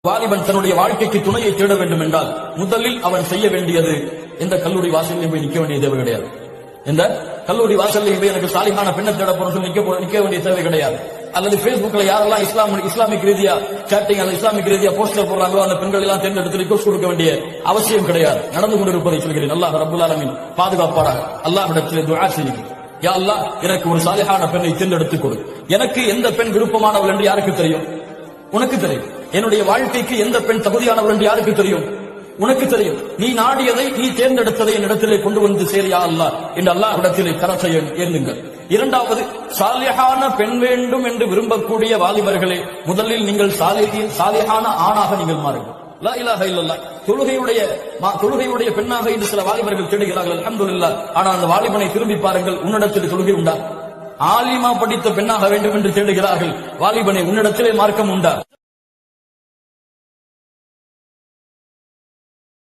வாலிபன் தன்னுடைய வாழ்க்கைக்கு துணையை தேட வேண்டும் என்றால் முதலில் அவன் செய்ய வேண்டியது எந்த கல்லூரி வாசலில் போய் நிற்க வேண்டிய தேவை கிடையாது. எந்த கல்லூரி வாசலில் போய் எனக்கு சாலிகான பெண்ணை தேட போறது நிற்க வேண்டிய தேவை கிடையாது. அல்லது பேஸ்புக்ல யாரெல்லாம் இஸ்லாமிக் ரீதியா சேட்டிங் அல்லது இஸ்லாமிக் ரீதியா போஸ்டர் போடுறாங்களோ அந்த பெண்கள் எல்லாம் தேர்ந்தெடுத்து ரிக்வெஸ்ட் கொடுக்க வேண்டிய அவசியம் கிடையாது. நடந்து கொண்டிருப்பதை சொல்கிறேன். அல்லாஹ் ரப்பல் ஆலமீன் பாதுகாப்பாராக. அல்லாஹ்விடத்தில் துஆ செய்யுங்கள். யா அல்லாஹ், எனக்கு ஒரு சாலிகான பெண்ணை தேர்ந்தெடுத்துக் கொடு. எனக்கு எந்த பெண் விருப்பமானவள் என்று யாருக்கு தெரியும்? உனக்கு தெரியும். என்னுடைய வாழ்க்கைக்கு எந்த பெண் தகுதியானவள் என்று யாருக்கு தெரியும்? உனக்கு தெரியும். நீ நாடியதை, நீ தேர்ந்தெடுத்ததை என்னிடத்திலே கொண்டு வந்து சேரியா அல்லாஹ் என்று அல்லாஹ்விடத்திலே கரத்தை ஏந்துங்கள். இரண்டாவது, சாலிஹான பெண் வேண்டும் என்று விரும்பக்கூடிய வாலிபர்களே, முதலில் நீங்கள் சாலிஹான ஆணாக நீங்கள் மாறுங்கள். லா இலாஹ இல்லல்லாஹ். தொழுகையுடைய பெண்ணாக இன்று சில வாலிபர்கள் தேடுகிறார்கள். அல்ஹம்துலில்லாஹ். ஆனால் அந்த வாலிபனை திரும்பி பாருங்கள், உன்னிடத்தில் தொழுகை உண்டா? ஆலிமா படித்த பெண்ணாக வேண்டும் என்று தேடுகிறார்கள். வாலிபனை, உன்னிடத்திலே மார்க்கம் உண்டா?